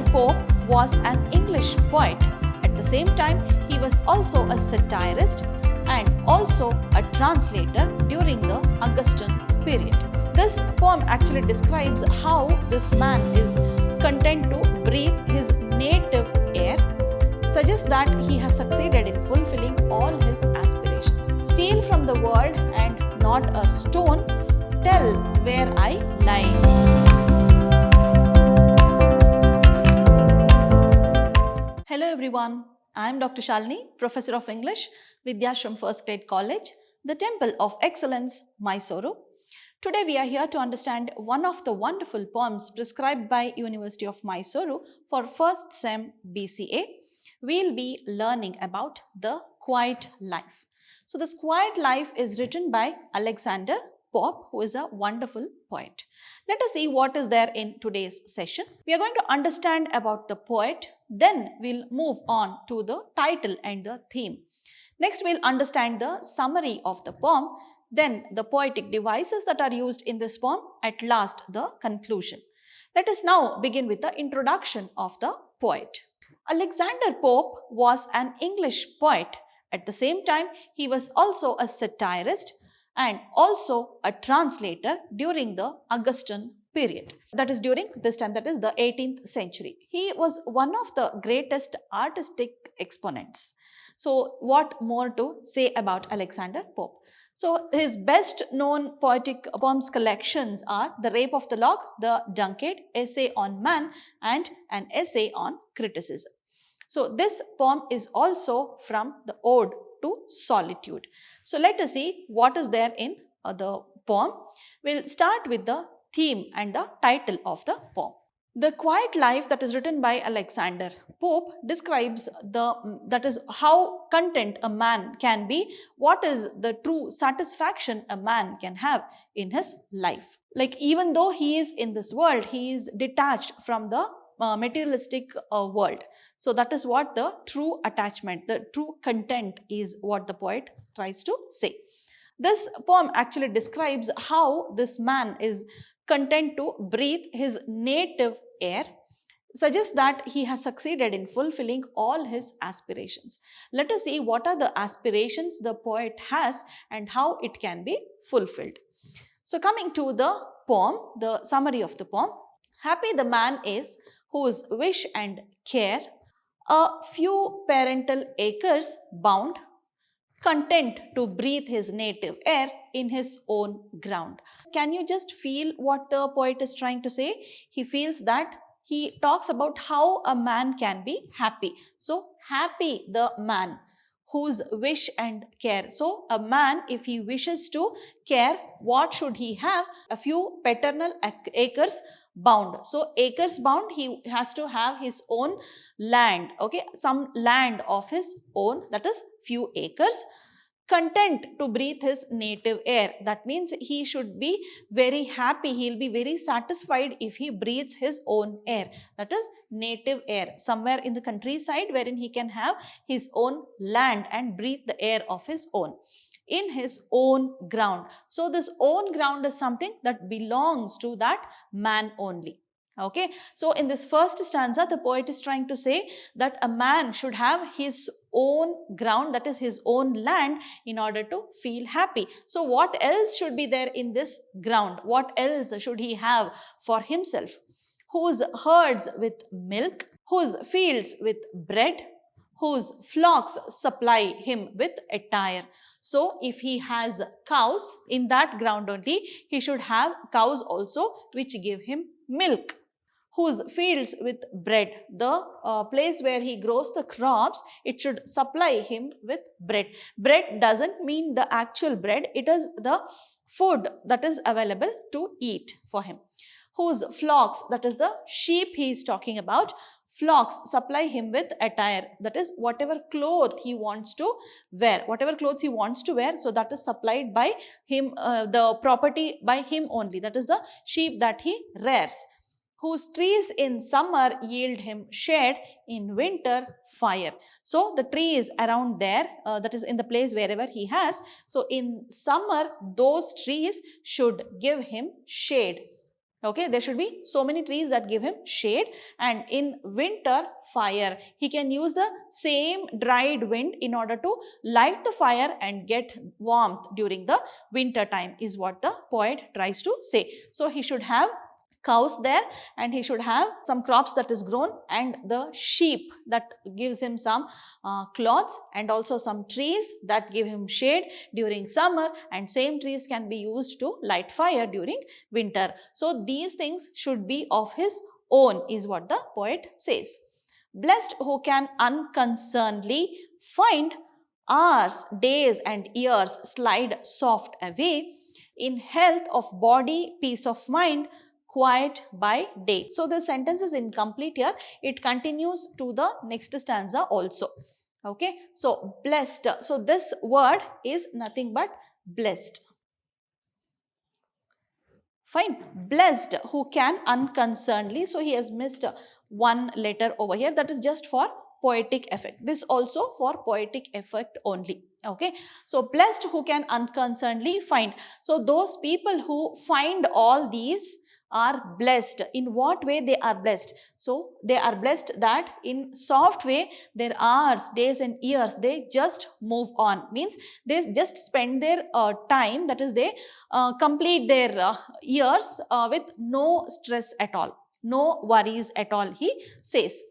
Alexander Pope was an English poet. At the same time, he was also a satirist and also a translator during the Augustan period. This poem actually describes how this man is content to breathe his native air, suggests that he has succeeded in fulfilling all his aspirations. Steal from the world and not a stone, tell where I lie. Hello everyone, I am Dr. Shalini, Professor of English, Vidhyaashram First Grade College, the Temple of Excellence, MYSURU. Today we are here to understand one of the wonderful poems prescribed by University of Mysuru for first sem B.Ca. We'll be learning about the quiet life. So this quiet life is written by Alexander Pope, who is a wonderful poet. Let us see what is there in today's session. We are going to understand about the poet, then we'll move on to the title and the theme. Next we'll understand the summary of the poem, then the poetic devices that are used in this poem, at last the conclusion. Let us now begin with the introduction of the poet. Alexander Pope was an English poet. At the same time, he was also a satirist and also a translator during the Augustan period. That is during this time, that is the 18th century. He was one of the greatest artistic exponents. So what more to say about Alexander Pope? So his best known poetic poems collections are The Rape of the Lock, The Dunciad, Essay on Man and an Essay on Criticism. So this poem is also from the Ode to Solitude. So let us see what is there in the poem. We'll start with the theme and the title of the poem. The quiet life that is written by Alexander Pope describes that is how content a man can be, what is the true satisfaction a man can have in his life. Like even though he is in this world, he is detached from the materialistic world. So that is what the true attachment, the true content is what the poet tries to say. This poem actually describes how this man is content to breathe his native air, suggests that he has succeeded in fulfilling all his aspirations. Let us see what are the aspirations the poet has and how it can be fulfilled. So coming to the poem, the summary of the poem. Happy the man is whose wish and care a few parental acres bound, content to breathe his native air in his own ground. Can you just feel what the poet is trying to say? He feels that he talks about how a man can be happy. So happy the man whose wish and care. So a man, if he wishes to care, what should he have? A few paternal acres bound. So acres bound, he has to have his own land, okay, some land of his own, that is few acres. Content to breathe his native air. That means he should be very happy. He'll be very satisfied if he breathes his own air. That is native air. Somewhere in the countryside wherein he can have his own land and breathe the air of his own. In his own ground. So this own ground is something that belongs to that man only. Okay, so in this first stanza, the poet is trying to say that a man should have his own ground, that is his own land, in order to feel happy. So what else should be there in this ground? What else should he have for himself? Whose herds with milk, whose fields with bread, whose flocks supply him with attire. So if he has cows, in that ground only, he should have cows also which give him milk. Whose fields with bread, the place where he grows the crops, it should supply him with bread. Bread doesn't mean the actual bread, it is the food that is available to eat for him. Whose flocks, that is the sheep he is talking about, flocks supply him with attire, that is whatever cloth he wants to wear, whatever clothes he wants to wear, so that is supplied by him, the property by him only, that is the sheep that he rears. Whose trees in summer yield him shade, in winter fire. So the trees around there, that is in the place wherever he has, so in summer those trees should give him shade. Okay, there should be so many trees that give him shade, and in winter, fire. He can use the same dried wind in order to light the fire and get warmth during the winter time, is what the poet tries to say. So he should have cows there, and he should have some crops that is grown, and the sheep that gives him some cloths, and also some trees that give him shade during summer, and same trees can be used to light fire during winter. So these things should be of his own, is what the poet says. Blessed who can unconcernedly find hours, days and years slide soft away, in health of body, peace of mind, quiet by day. So the sentence is incomplete here. It continues to the next stanza also. Okay. So blessed. So this word is nothing but blessed. Fine. Blessed who can unconcernedly. So he has missed one letter over here. That is just for poetic effect. This also for poetic effect only. Okay. So blessed who can unconcernedly find. So those people who find all these are blessed. In what way they are blessed? So they are blessed that in soft way, their hours, days and years, they just move on. Means they just spend their time, that is they complete their years with no stress at all, no worries at all, he says.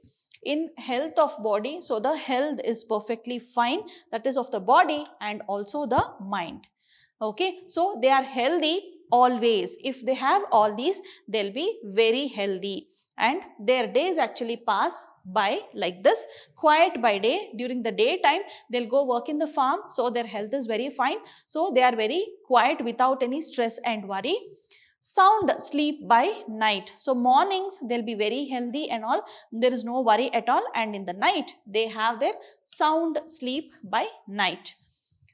In health of body, so the health is perfectly fine, that is of the body and also the mind. Okay, so they are healthy always. If they have all these, they'll be very healthy, and their days actually pass by like this, quiet by day. During the daytime, they'll go work in the farm, so their health is very fine. So they are very quiet without any stress and worry. Sound sleep by night. So mornings they'll be very healthy and all, there is no worry at all, and in the night they have their sound sleep by night.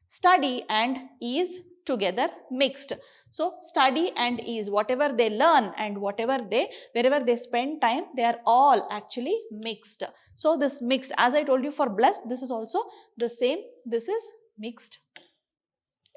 Study and ease together mixed. So study and ease, whatever they learn and wherever they spend time, they are all actually mixed. So this mixed, as I told you for blessed, this is also the same. This is mixed.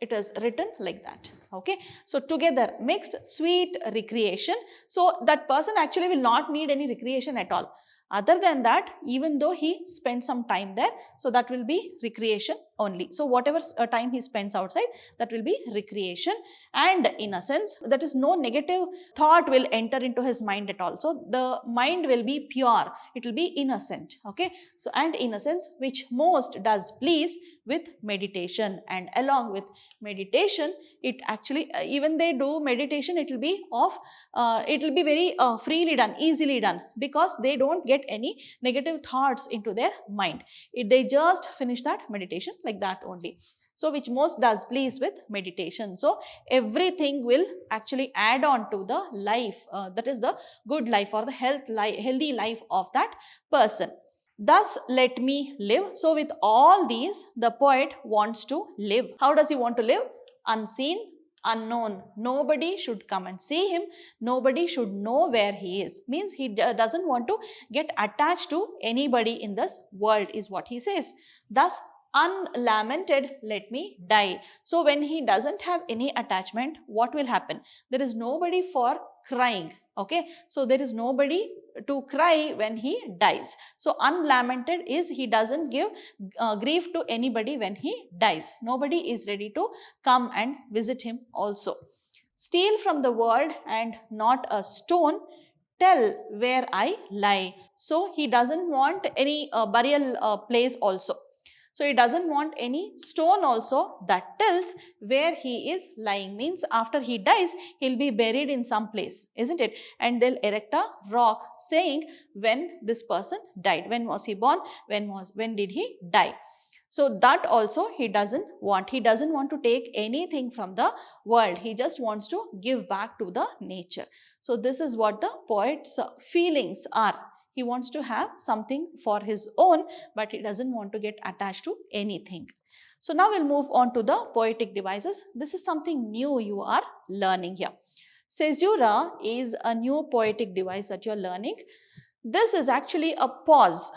It is written like that. Okay. So together mixed, sweet recreation. So that person actually will not need any recreation at all. Other than that, even though he spends some time there, so that will be recreation only. So whatever time he spends outside, that will be recreation. And innocence, that is no negative thought will enter into his mind at all. So the mind will be pure, it will be innocent. Okay. So and innocence, which most does please with meditation. And along with meditation, it actually even they do meditation, it will be very freely done, easily done, because they don't get any negative thoughts into their mind. They just finish that meditation like that only. So which most does please with meditation. So everything will actually add on to the life, that is the good life or the healthy life of that person. Thus let me live. So with all these, the poet wants to live. How does he want to live? Unseen, unknown. Nobody should come and see him. Nobody should know where he is. Means he doesn't want to get attached to anybody in this world, is what he says. Thus unlamented let me die. So when he doesn't have any attachment, what will happen? There is nobody for crying. Okay, so there is nobody to cry when he dies. So unlamented is he doesn't give grief to anybody when he dies. Nobody is ready to come and visit him also. Steal from the world and not a stone, tell where I lie. So he doesn't want any burial place also. So he doesn't want any stone also that tells where he is lying. Means after he dies, he'll be buried in some place, isn't it? And they'll erect a rock saying when this person died. When was he born? When did he die? So that also he doesn't want. He doesn't want to take anything from the world. He just wants to give back to the nature. So this is what the poet's feelings are. He wants to have something for his own, but he doesn't want to get attached to anything. So now we'll move on to the poetic devices. This is something new you are learning here. Caesura is a new poetic device that you're learning. This is actually a pause.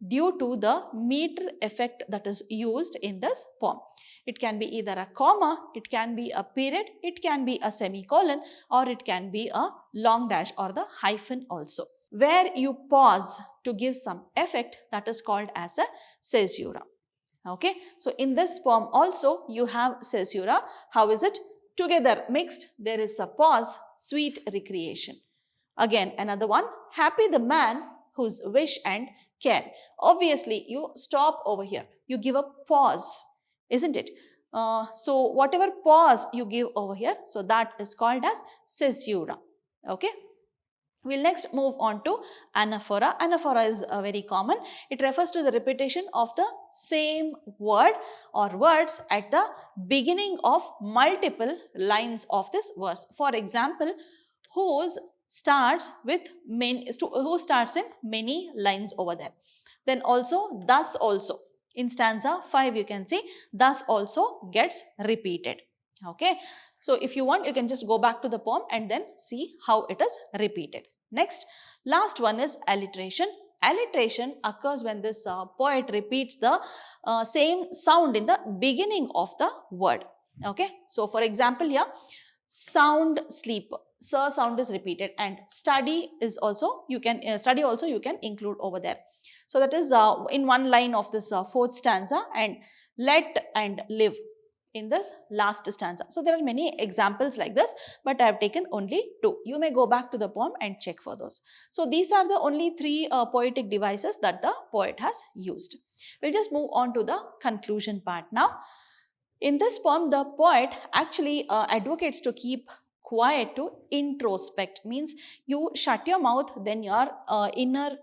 due to the meter effect that is used in this poem. It can be either a comma, it can be a period, it can be a semicolon, or it can be a long dash or the hyphen also. Where you pause to give some effect, that is called as a caesura. Okay, so in this poem also you have caesura. How is it? Together mixed, there is a pause, sweet recreation. Again another one, happy the man whose wish and care. Obviously you stop over here, you give a pause, isn't it? So whatever pause you give over here, so that is called as caesura. Okay. We'll next move on to anaphora. Anaphora is very common. It refers to the repetition of the same word or words at the beginning of multiple lines of this verse. For example, whose starts with many, who starts in many lines over there. Then also, thus also. In stanza 5, you can see, thus also gets repeated. Okay. So if you want, you can just go back to the poem and then see how it is repeated. Next, last one is alliteration. Alliteration occurs when this poet repeats the same sound in the beginning of the word. Okay. So for example here, sound sleep. Sir sound is repeated, and study is also, you can study also you can include over there. So that is in one line of this fourth stanza, and let and live in this last stanza. So there are many examples like this, but I have taken only 2. You may go back to the poem and check for those. So these are the only 3 poetic devices that the poet has used. We'll just move on to the conclusion part now. In this poem, the poet actually advocates to keep quiet, to introspect. Means you shut your mouth, then your inner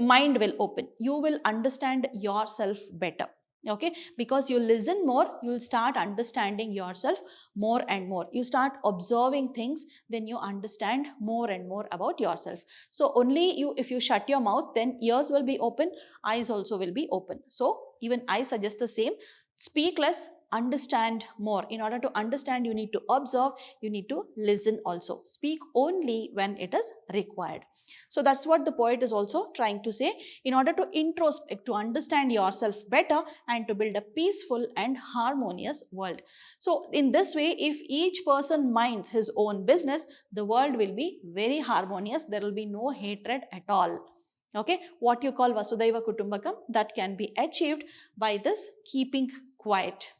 mind will open. You will understand yourself better. Okay, because you listen more, you will start understanding yourself more and more. You start observing things, then you understand more and more about yourself. So only you, if you shut your mouth, then ears will be open, eyes also will be open. So even I suggest the same. Speak less, understand more. In order to understand, you need to observe, you need to listen also. Speak only when it is required. So that's what the poet is also trying to say. In order to introspect, to understand yourself better, and to build a peaceful and harmonious world. So in this way, if each person minds his own business, the world will be very harmonious. There will be no hatred at all. Okay, what you call Vasudhaiva Kutumbakam, that can be achieved by this keeping quiet.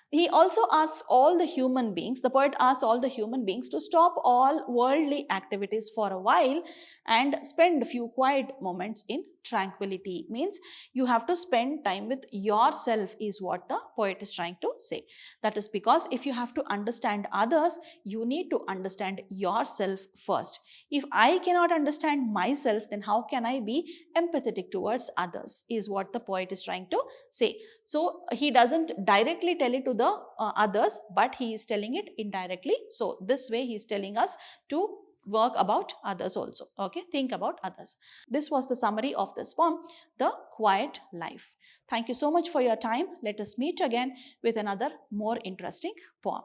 He also asks all the human beings, the poet asks all the human beings to stop all worldly activities for a while and spend a few quiet moments in tranquility. Means you have to spend time with yourself, is what the poet is trying to say. That is because if you have to understand others, you need to understand yourself first. If I cannot understand myself, then how can I be empathetic towards others, is what the poet is trying to say. So he doesn't directly tell it to the others, but he is telling it indirectly. So this way he is telling us to work about others also. Okay, think about others. This was the summary of this poem, The Quiet Life. Thank you so much for your time. Let us meet again with another more interesting poem.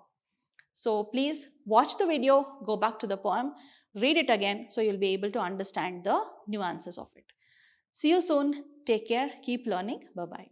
So please watch the video, go back to the poem, read it again, so you'll be able to understand the nuances of it. See you soon. Take care. Keep learning. Bye-bye.